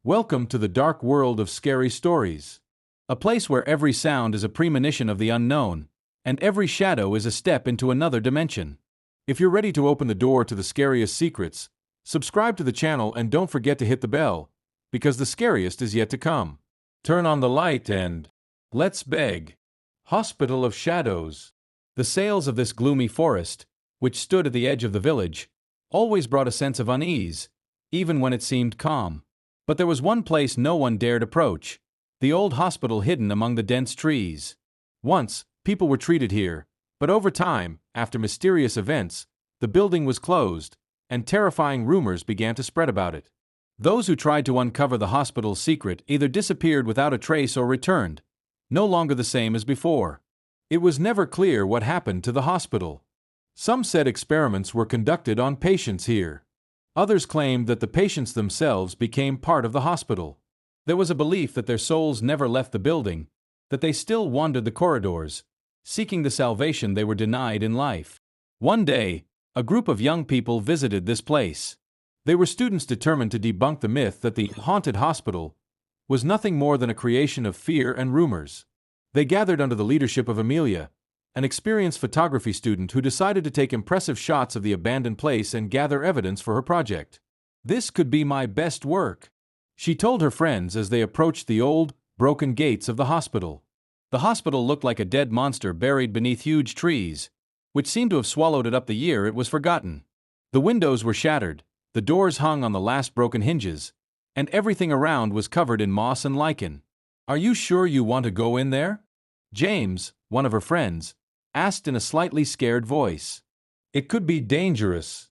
Welcome to the dark world of scary stories. A place where every sound is a premonition of the unknown, and every shadow is a step into another dimension. If you're ready to open the door to the scariest secrets, subscribe to the channel and don't forget to hit the bell, because the scariest is yet to come. Turn on the light and let's beg. Hospital of Shadows. The sails of this gloomy forest, which stood at the edge of the village, always brought a sense of unease, even when it seemed calm. But there was one place no one dared approach, the old hospital hidden among the dense trees. Once, people were treated here, but over time, after mysterious events, the building was closed, and terrifying rumors began to spread about it. Those who tried to uncover the hospital's secret either disappeared without a trace or returned, no longer the same as before. It was never clear what happened to the hospital. Some said experiments were conducted on patients here. Others claimed that the patients themselves became part of the hospital. There was a belief that their souls never left the building, that they still wandered the corridors, seeking the salvation they were denied in life. One day, a group of young people visited this place. They were students determined to debunk the myth that the haunted hospital was nothing more than a creation of fear and rumors. They gathered under the leadership of Amelia, an experienced photography student who decided to take impressive shots of the abandoned place and gather evidence for her project. "This could be my best work," she told her friends as they approached the old, broken gates of the hospital. The hospital looked like a dead monster buried beneath huge trees, which seemed to have swallowed it up the year it was forgotten. The windows were shattered, the doors hung on the last broken hinges, and everything around was covered in moss and lichen. "Are you sure you want to go in there?" James, one of her friends, asked in a slightly scared voice. "It could be dangerous."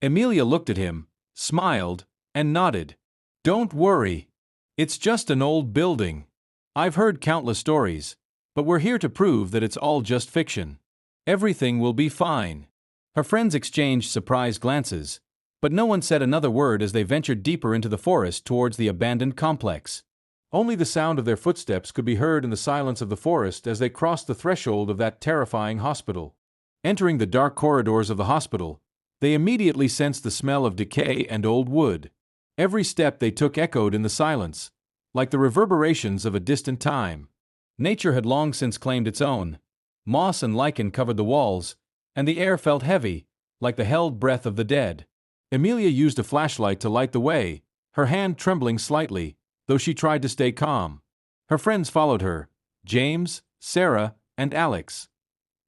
Amelia looked at him, smiled, and nodded. "Don't worry. It's just an old building. I've heard countless stories, but we're here to prove that it's all just fiction. Everything will be fine." Her friends exchanged surprised glances, but no one said another word as they ventured deeper into the forest towards the abandoned complex. Only the sound of their footsteps could be heard in the silence of the forest as they crossed the threshold of that terrifying hospital. Entering the dark corridors of the hospital, they immediately sensed the smell of decay and old wood. Every step they took echoed in the silence, like the reverberations of a distant time. Nature had long since claimed its own. Moss and lichen covered the walls, and the air felt heavy, like the held breath of the dead. Amelia used a flashlight to light the way, her hand trembling slightly, though she tried to stay calm. Her friends followed her, James, Sarah, and Alex.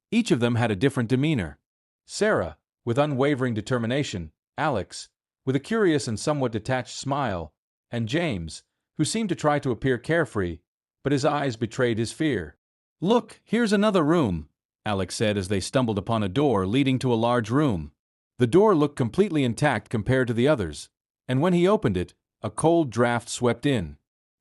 Each of them had a different demeanor. Sarah, with unwavering determination, Alex, with a curious and somewhat detached smile, and James, who seemed to try to appear carefree, but his eyes betrayed his fear. "Look, here's another room," Alex said as they stumbled upon a door leading to a large room. The door looked completely intact compared to the others, and when he opened it, a cold draft swept in.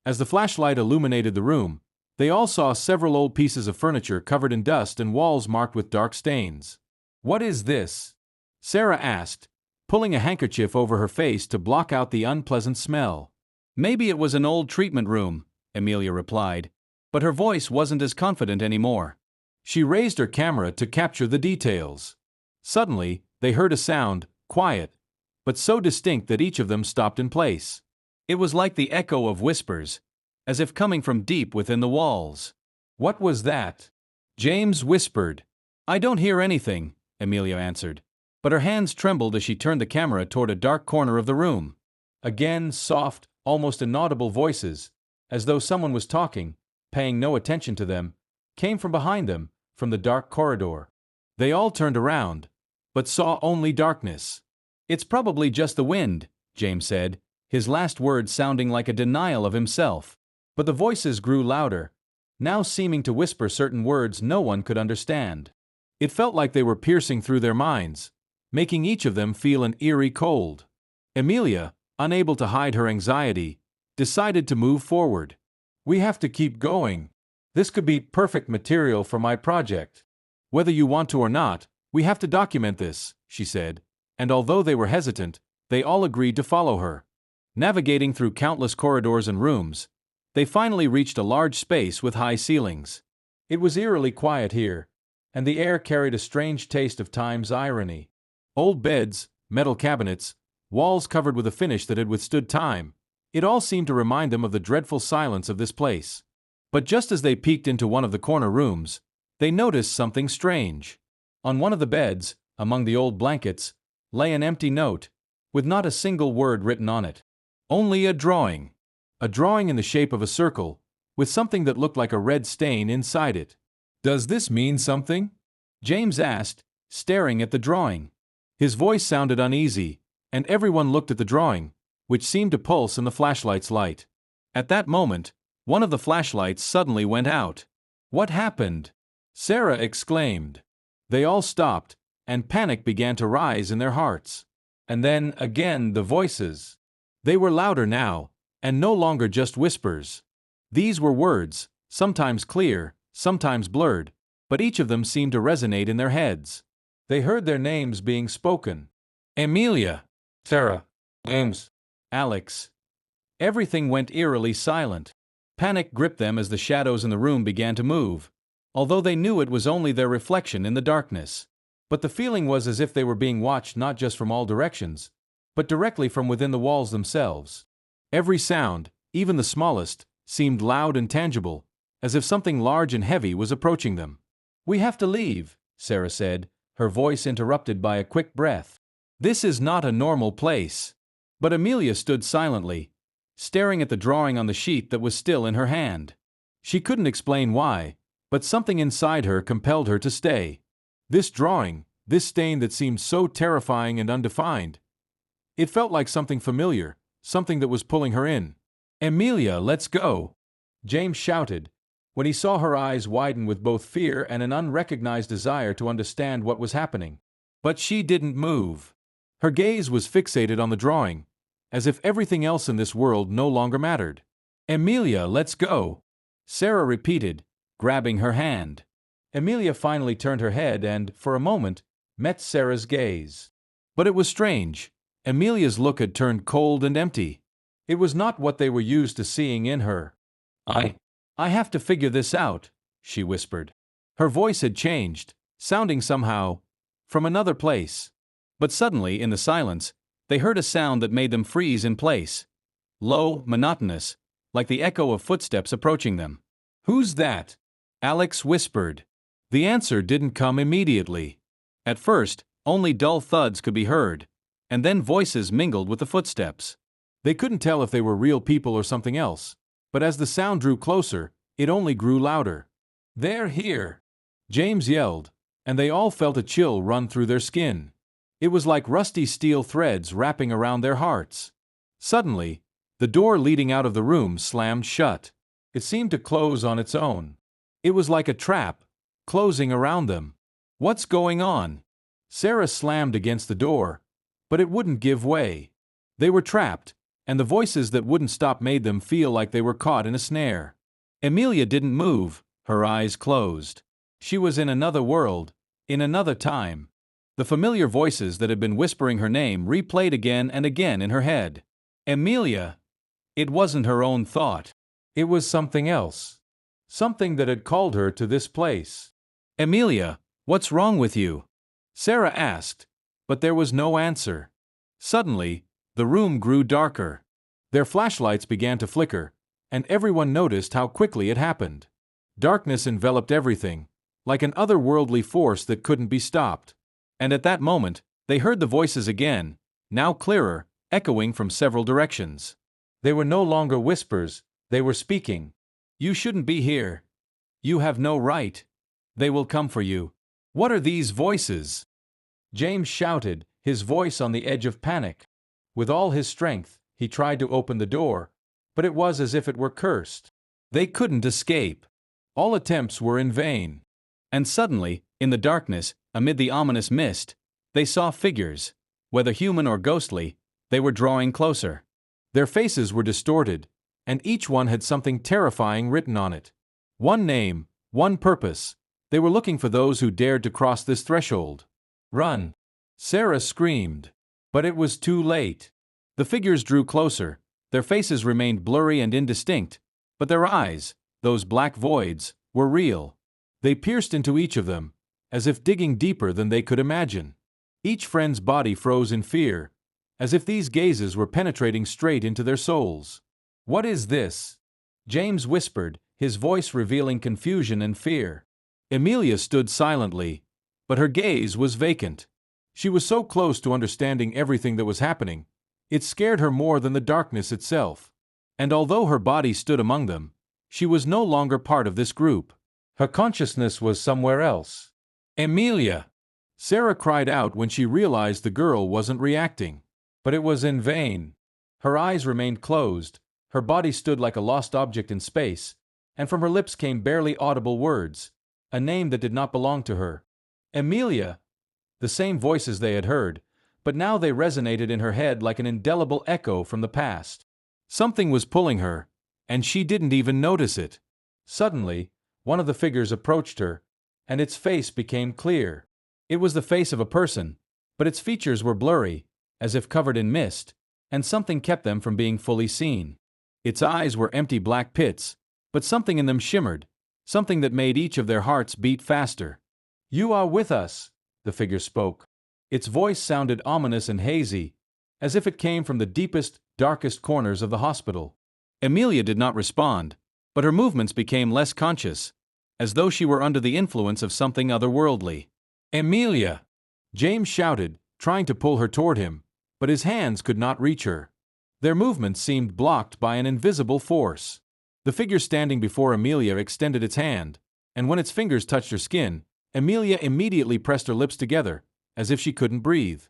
As the flashlight illuminated the room, they all saw several old pieces of furniture covered in dust and walls marked with dark stains. "What is this?" Sarah asked, pulling a handkerchief over her face to block out the unpleasant smell. "Maybe it was an old treatment room," Amelia replied, but her voice wasn't as confident anymore. She raised her camera to capture the details. Suddenly, they heard a sound, quiet, but so distinct that each of them stopped in place. It was like the echo of whispers, as if coming from deep within the walls. "What was that?" James whispered. "I don't hear anything," Amelia answered, but her hands trembled as she turned the camera toward a dark corner of the room. Again, soft, almost inaudible voices, as though someone was talking, paying no attention to them, came from behind them, from the dark corridor. They all turned around, but saw only darkness. "It's probably just the wind," James said, his last words sounding like a denial of himself. But the voices grew louder, now seeming to whisper certain words no one could understand. It felt like they were piercing through their minds, making each of them feel an eerie cold. Amelia, unable to hide her anxiety, decided to move forward. "We have to keep going. This could be perfect material for my project. Whether you want to or not, we have to document this," she said, and although they were hesitant, they all agreed to follow her. Navigating through countless corridors and rooms, they finally reached a large space with high ceilings. It was eerily quiet here, and the air carried a strange taste of time's irony. Old beds, metal cabinets, walls covered with a finish that had withstood time, It all seemed to remind them of the dreadful silence of this place. But just as they peeked into one of the corner rooms, they noticed something strange. On one of the beds, among the old blankets, lay an empty note, with not a single word written on it. Only a drawing. A drawing in the shape of a circle, with something that looked like a red stain inside it. "Does this mean something?" James asked, staring at the drawing. His voice sounded uneasy, and everyone looked at the drawing, which seemed to pulse in the flashlight's light. At that moment, one of the flashlights suddenly went out. "What happened?" Sarah exclaimed. They all stopped, and panic began to rise in their hearts. And then, again, the voices. They were louder now, and no longer just whispers. These were words, sometimes clear, sometimes blurred, but each of them seemed to resonate in their heads. They heard their names being spoken. Amelia. Sarah. James. Alex. Everything went eerily silent. Panic gripped them as the shadows in the room began to move, although they knew it was only their reflection in the darkness. But the feeling was as if they were being watched not just from all directions, but directly from within the walls themselves. Every sound, even the smallest, seemed loud and tangible, as if something large and heavy was approaching them. "We have to leave," Sarah said, her voice interrupted by a quick breath. "This is not a normal place." But Amelia stood silently, staring at the drawing on the sheet that was still in her hand. She couldn't explain why, but something inside her compelled her to stay. This drawing, this stain that seemed so terrifying and undefined. It felt like something familiar, something that was pulling her in. "Amelia, let's go!" James shouted, when he saw her eyes widen with both fear and an unrecognized desire to understand what was happening. But she didn't move. Her gaze was fixated on the drawing, as if everything else in this world no longer mattered. "Amelia, let's go!" Sarah repeated, grabbing her hand. Amelia finally turned her head and, for a moment, met Sarah's gaze. But it was strange. Amelia's look had turned cold and empty. It was not what they were used to seeing in her. I have to figure this out," she whispered. Her voice had changed, sounding somehow from another place. But suddenly, in the silence, they heard a sound that made them freeze in place. Low, monotonous, like the echo of footsteps approaching them. "Who's that?" Alex whispered. The answer didn't come immediately. At first, only dull thuds could be heard, and then voices mingled with the footsteps. They couldn't tell if they were real people or something else, but as the sound drew closer, it only grew louder. "They're here!" James yelled, and they all felt a chill run through their skin. It was like rusty steel threads wrapping around their hearts. Suddenly, the door leading out of the room slammed shut. It seemed to close on its own. It was like a trap, closing around them. "What's going on?" Sarah slammed against the door, but it wouldn't give way. They were trapped, and the voices that wouldn't stop made them feel like they were caught in a snare. Amelia didn't move, her eyes closed. She was in another world, in another time. The familiar voices that had been whispering her name replayed again and again in her head. Amelia! It wasn't her own thought. It was something else. Something that had called her to this place. "Amelia, what's wrong with you?" Sarah asked, but there was no answer. Suddenly, the room grew darker. Their flashlights began to flicker, and everyone noticed how quickly it happened. Darkness enveloped everything, like an otherworldly force that couldn't be stopped. And at that moment, they heard the voices again, now clearer, echoing from several directions. They were no longer whispers, they were speaking. "You shouldn't be here. You have no right. They will come for you." "What are these voices?" James shouted, his voice on the edge of panic. With all his strength, he tried to open the door, but it was as if it were cursed. They couldn't escape. All attempts were in vain. And suddenly, in the darkness, amid the ominous mist, they saw figures. Whether human or ghostly, they were drawing closer. Their faces were distorted, and each one had something terrifying written on it. One name, one purpose. They were looking for those who dared to cross this threshold. "Run!" Sarah screamed. But it was too late. The figures drew closer. Their faces remained blurry and indistinct, but their eyes, those black voids, were real. They pierced into each of them, as if digging deeper than they could imagine. Each friend's body froze in fear, as if these gazes were penetrating straight into their souls. "What is this?" James whispered, his voice revealing confusion and fear. Amelia stood silently, but her gaze was vacant. She was so close to understanding everything that was happening, it scared her more than the darkness itself. And although her body stood among them, she was no longer part of this group. Her consciousness was somewhere else. "Amelia!" Sarah cried out when she realized the girl wasn't reacting. But it was in vain. Her eyes remained closed, her body stood like a lost object in space, and from her lips came barely audible words, a name that did not belong to her. "Amelia!" The same voices they had heard, but now they resonated in her head like an indelible echo from the past. Something was pulling her, and she didn't even notice it. Suddenly, one of the figures approached her, and its face became clear. It was the face of a person, but its features were blurry, as if covered in mist, and something kept them from being fully seen. Its eyes were empty black pits, but something in them shimmered, something that made each of their hearts beat faster. "You are with us," the figure spoke. Its voice sounded ominous and hazy, as if it came from the deepest, darkest corners of the hospital. Amelia did not respond, but her movements became less conscious, as though she were under the influence of something otherworldly. "Amelia!" James shouted, trying to pull her toward him, but his hands could not reach her. Their movements seemed blocked by an invisible force. The figure standing before Amelia extended its hand, and when its fingers touched her skin, Amelia immediately pressed her lips together, as if she couldn't breathe.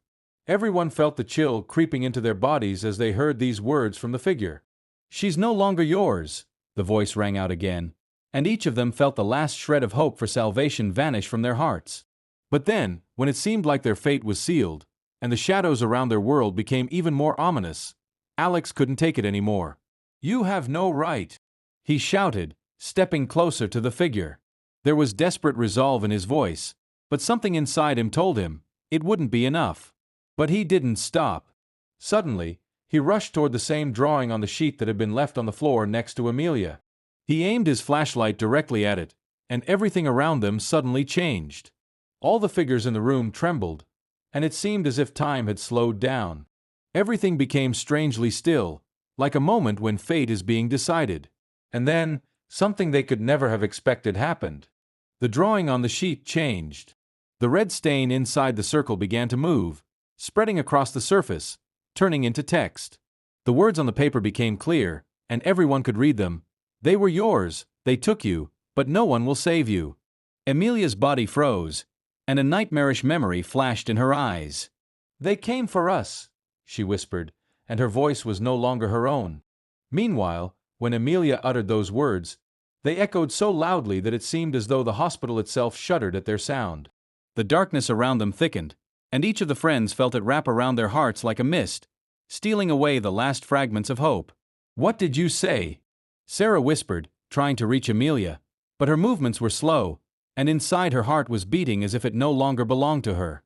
Everyone felt the chill creeping into their bodies as they heard these words from the figure. "She's no longer yours," the voice rang out again, and each of them felt the last shred of hope for salvation vanish from their hearts. But then, when it seemed like their fate was sealed, and the shadows around their world became even more ominous, Alex couldn't take it anymore. "You have no right," he shouted, stepping closer to the figure. There was desperate resolve in his voice, but something inside him told him it wouldn't be enough. But he didn't stop. Suddenly, he rushed toward the same drawing on the sheet that had been left on the floor next to Amelia. He aimed his flashlight directly at it, and everything around them suddenly changed. All the figures in the room trembled, and it seemed as if time had slowed down. Everything became strangely still, like a moment when fate is being decided. And then, something they could never have expected happened. The drawing on the sheet changed. The red stain inside the circle began to move, spreading across the surface, turning into text. The words on the paper became clear, and everyone could read them. "They were yours, they took you, but no one will save you." Amelia's body froze, and a nightmarish memory flashed in her eyes. "They came for us," she whispered, and her voice was no longer her own. Meanwhile, when Amelia uttered those words, they echoed so loudly that it seemed as though the hospital itself shuddered at their sound. The darkness around them thickened, and each of the friends felt it wrap around their hearts like a mist, stealing away the last fragments of hope. "What did you say?" Sarah whispered, trying to reach Amelia, but her movements were slow, and inside her heart was beating as if it no longer belonged to her.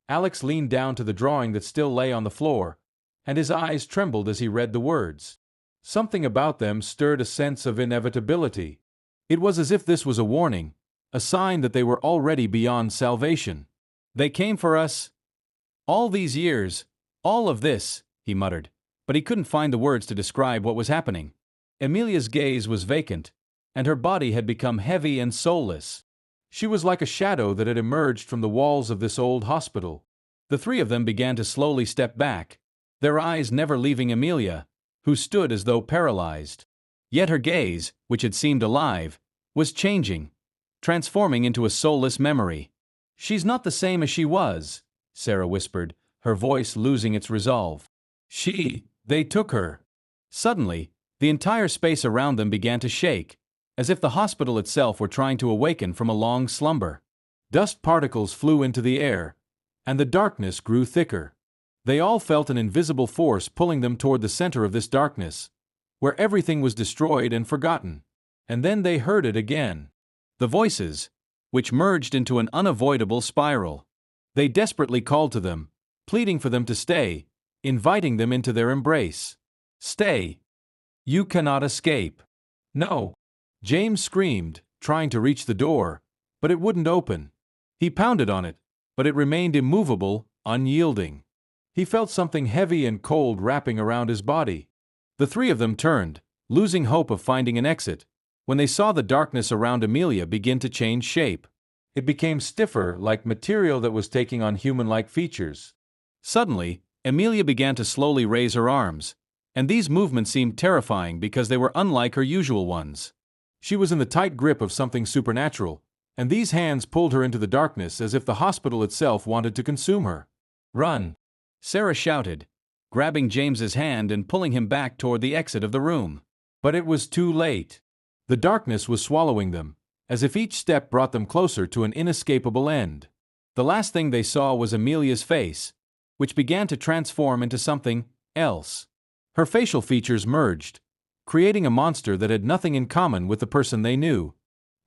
Alex leaned down to the drawing that still lay on the floor, and his eyes trembled as he read the words. Something about them stirred a sense of inevitability. It was as if this was a warning, a sign that they were already beyond salvation. "They came for us. All these years, all of this," he muttered, but he couldn't find the words to describe what was happening. Amelia's gaze was vacant, and her body had become heavy and soulless. She was like a shadow that had emerged from the walls of this old hospital. The three of them began to slowly step back, their eyes never leaving Amelia, who stood as though paralyzed. Yet her gaze, which had seemed alive, was changing, transforming into a soulless memory. "She's not the same as she was," Sarah whispered, her voice losing its resolve. They took her." Suddenly, the entire space around them began to shake, as if the hospital itself were trying to awaken from a long slumber. Dust particles flew into the air, and the darkness grew thicker. They all felt an invisible force pulling them toward the center of this darkness, where everything was destroyed and forgotten. And then they heard it again. The voices, which merged into an unavoidable spiral. They desperately called to them, pleading for them to stay, inviting them into their embrace. "Stay. You cannot escape." "No!" James screamed, trying to reach the door, but it wouldn't open. He pounded on it, but it remained immovable, unyielding. He felt something heavy and cold wrapping around his body. The three of them turned, losing hope of finding an exit, when they saw the darkness around Amelia begin to change shape. It became stiffer, like material that was taking on human-like features. Suddenly, Amelia began to slowly raise her arms, and these movements seemed terrifying because they were unlike her usual ones. She was in the tight grip of something supernatural, and these hands pulled her into the darkness as if the hospital itself wanted to consume her. Run! Sarah shouted, grabbing James's hand and pulling him back toward the exit of the room. But it was too late. The darkness was swallowing them, as if each step brought them closer to an inescapable end. The last thing they saw was Amelia's face, which began to transform into something else. Her facial features merged, creating a monster that had nothing in common with the person they knew.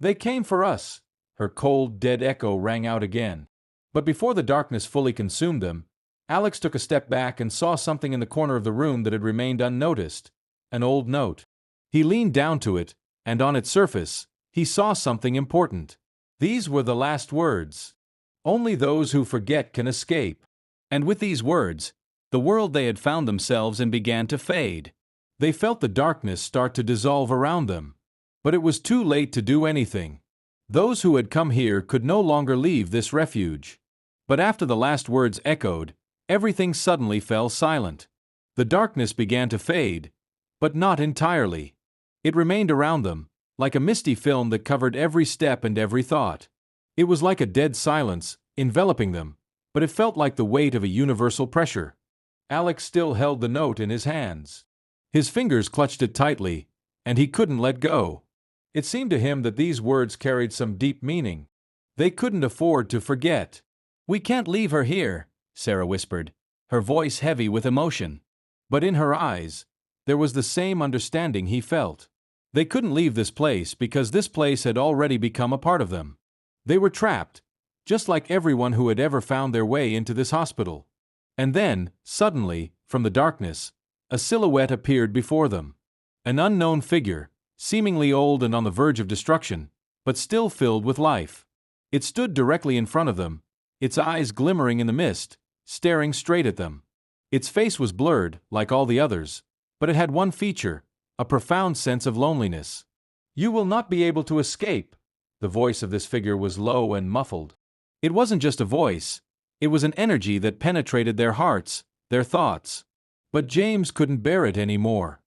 "They came for us," her cold, dead echo rang out again. But before the darkness fully consumed them, Alex took a step back and saw something in the corner of the room that had remained unnoticed, an old note. He leaned down to it, and on its surface, he saw something important. These were the last words. "Only those who forget can escape." And with these words, the world they had found themselves in began to fade. They felt the darkness start to dissolve around them. But it was too late to do anything. Those who had come here could no longer leave this refuge. But after the last words echoed, everything suddenly fell silent. The darkness began to fade, but not entirely. It remained around them, like a misty film that covered every step and every thought. It was like a dead silence, enveloping them, but it felt like the weight of a universal pressure. Alex still held the note in his hands. His fingers clutched it tightly, and he couldn't let go. It seemed to him that these words carried some deep meaning. They couldn't afford to forget. "We can't leave her here," Sarah whispered, her voice heavy with emotion. But in her eyes, there was the same understanding he felt. They couldn't leave this place because this place had already become a part of them. They were trapped, just like everyone who had ever found their way into this hospital. And then, suddenly, from the darkness, a silhouette appeared before them. An unknown figure, seemingly old and on the verge of destruction, but still filled with life. It stood directly in front of them, its eyes glimmering in the mist, staring straight at them. Its face was blurred, like all the others, but it had one feature, a profound sense of loneliness. "You will not be able to escape." The voice of this figure was low and muffled. It wasn't just a voice, it was an energy that penetrated their hearts, their thoughts. But James couldn't bear it anymore.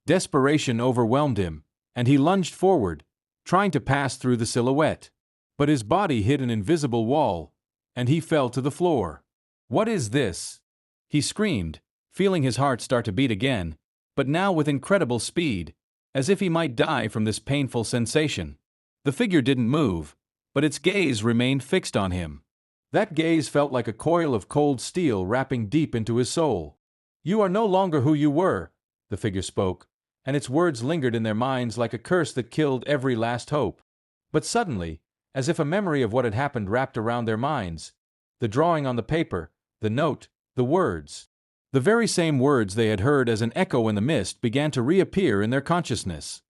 Desperation overwhelmed him, and he lunged forward, trying to pass through the silhouette. But his body hit an invisible wall, and he fell to the floor. "What is this?" he screamed, feeling his heart start to beat again, but now with incredible speed, as if he might die from this painful sensation. The figure didn't move, but its gaze remained fixed on him. That gaze felt like a coil of cold steel wrapping deep into his soul. "You are no longer who you were," the figure spoke, and its words lingered in their minds like a curse that killed every last hope. But suddenly, as if a memory of what had happened wrapped around their minds, the drawing on the paper, the note, the words, the very same words they had heard as an echo in the mist began to reappear in their consciousness.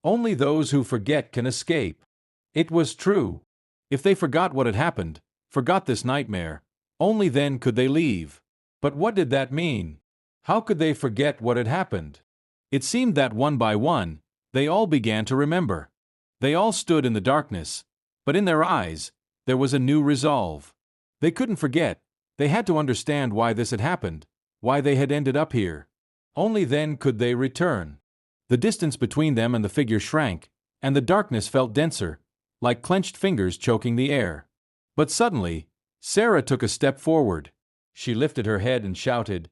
"Only those who forget can escape." It was true. If they forgot what had happened, forgot this nightmare, only then could they leave. But what did that mean? How could they forget what had happened? It seemed that one by one, they all began to remember. They all stood in the darkness, but in their eyes, there was a new resolve. They couldn't forget, they had to understand why this had happened, why they had ended up here. Only then could they return. The distance between them and the figure shrank, and the darkness felt denser, like clenched fingers choking the air. But suddenly, Sarah took a step forward. She lifted her head and shouted,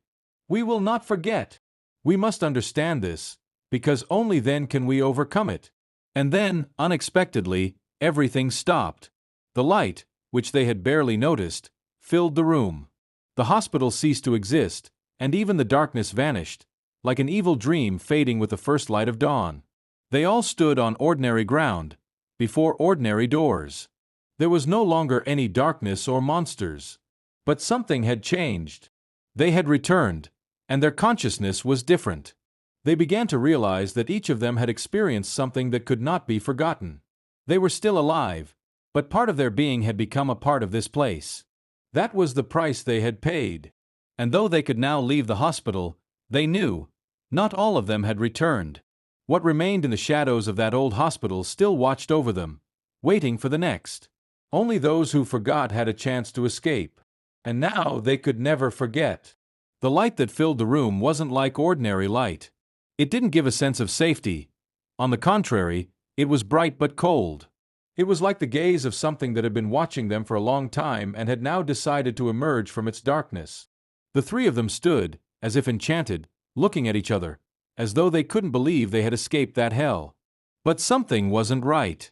"We will not forget! We must understand this, because only then can we overcome it." And then, unexpectedly, everything stopped. The light, which they had barely noticed, filled the room. The hospital ceased to exist, and even the darkness vanished, like an evil dream fading with the first light of dawn. They all stood on ordinary ground, before ordinary doors. There was no longer any darkness or monsters. But something had changed. They had returned, and their consciousness was different. They began to realize that each of them had experienced something that could not be forgotten. They were still alive, but part of their being had become a part of this place. That was the price they had paid. And though they could now leave the hospital, they knew, not all of them had returned. What remained in the shadows of that old hospital still watched over them, waiting for the next. Only those who forgot had a chance to escape. And now they could never forget. The light that filled the room wasn't like ordinary light. It didn't give a sense of safety. On the contrary, it was bright but cold. It was like the gaze of something that had been watching them for a long time and had now decided to emerge from its darkness. The three of them stood, as if enchanted, looking at each other, as though they couldn't believe they had escaped that hell. But something wasn't right.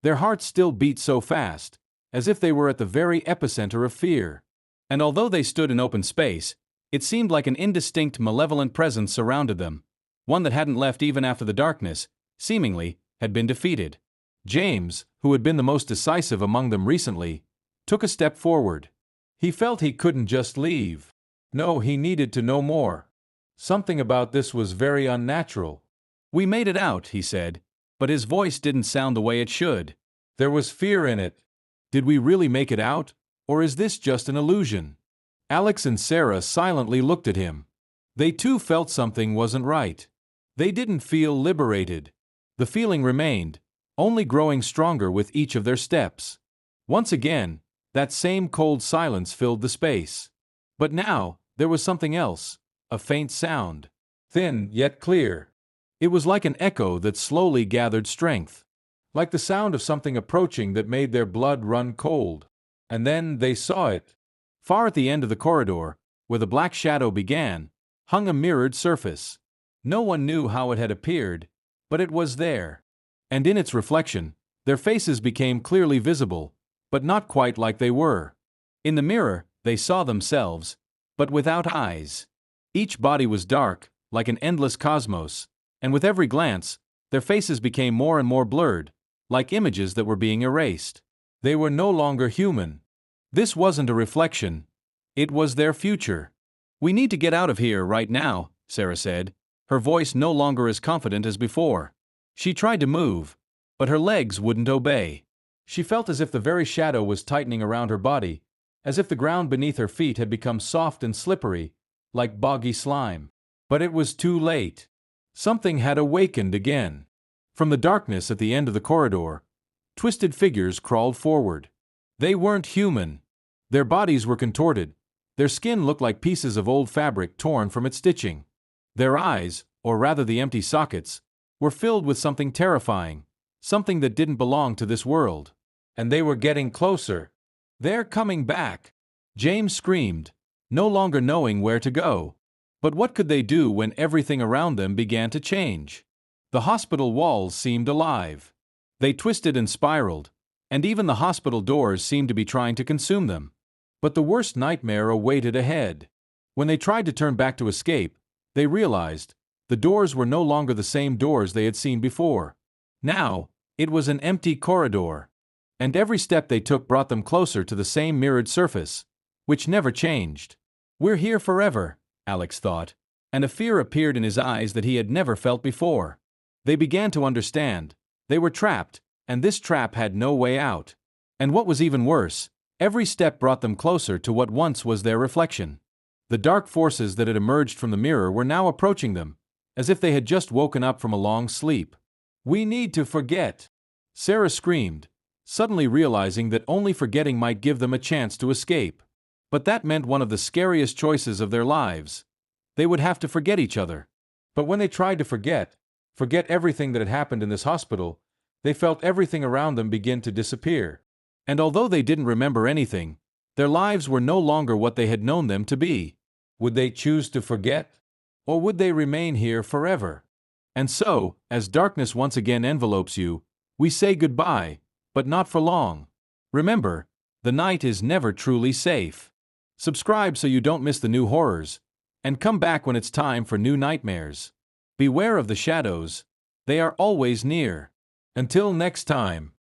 Their hearts still beat so fast, as if they were at the very epicenter of fear. And although they stood in open space, it seemed like an indistinct, malevolent presence surrounded them, one that hadn't left even after the darkness, seemingly, had been defeated. James, who had been the most decisive among them recently, took a step forward. He felt he couldn't just leave. No, he needed to know more. Something about this was very unnatural. "We made it out," he said, but his voice didn't sound the way it should. There was fear in it. Did we really make it out, or is this just an illusion? Alex and Sarah silently looked at him. They too felt something wasn't right. They didn't feel liberated. The feeling remained, only growing stronger with each of their steps. Once again, that same cold silence filled the space. But now, there was something else, a faint sound. Thin, yet clear. It was like an echo that slowly gathered strength. Like the sound of something approaching that made their blood run cold. And then they saw it. Far at the end of the corridor, where the black shadow began, hung a mirrored surface. No one knew how it had appeared, but it was there. And in its reflection, their faces became clearly visible, but not quite like they were. In the mirror, they saw themselves, but without eyes. Each body was dark, like an endless cosmos, and with every glance, their faces became more and more blurred, like images that were being erased. They were no longer human. This wasn't a reflection. It was their future. "We need to get out of here right now," Sarah said, her voice no longer as confident as before. She tried to move, but her legs wouldn't obey. She felt as if the very shadow was tightening around her body, as if the ground beneath her feet had become soft and slippery, like boggy slime. But it was too late. Something had awakened again. From the darkness at the end of the corridor, twisted figures crawled forward. They weren't human. Their bodies were contorted. Their skin looked like pieces of old fabric torn from its stitching. Their eyes, or rather the empty sockets, were filled with something terrifying, something that didn't belong to this world. And they were getting closer. "They're coming back!" James screamed, no longer knowing where to go. But what could they do when everything around them began to change? The hospital walls seemed alive. They twisted and spiraled, and even the hospital doors seemed to be trying to consume them. But the worst nightmare awaited ahead. When they tried to turn back to escape, they realized the doors were no longer the same doors they had seen before. Now, it was an empty corridor. And every step they took brought them closer to the same mirrored surface, which never changed. "We're here forever," Alex thought, and a fear appeared in his eyes that he had never felt before. They began to understand. They were trapped, and this trap had no way out. And what was even worse, every step brought them closer to what once was their reflection. The dark forces that had emerged from the mirror were now approaching them, as if they had just woken up from a long sleep. "We need to forget!" Sarah screamed, suddenly realizing that only forgetting might give them a chance to escape. But that meant one of the scariest choices of their lives. They would have to forget each other. But when they tried to forget everything that had happened in this hospital, they felt everything around them begin to disappear. And although they didn't remember anything, their lives were no longer what they had known them to be. Would they choose to forget? Or would they remain here forever? And so, as darkness once again envelopes you, we say goodbye, but not for long. Remember, the night is never truly safe. Subscribe so you don't miss the new horrors, and come back when it's time for new nightmares. Beware of the shadows. They are always near. Until next time.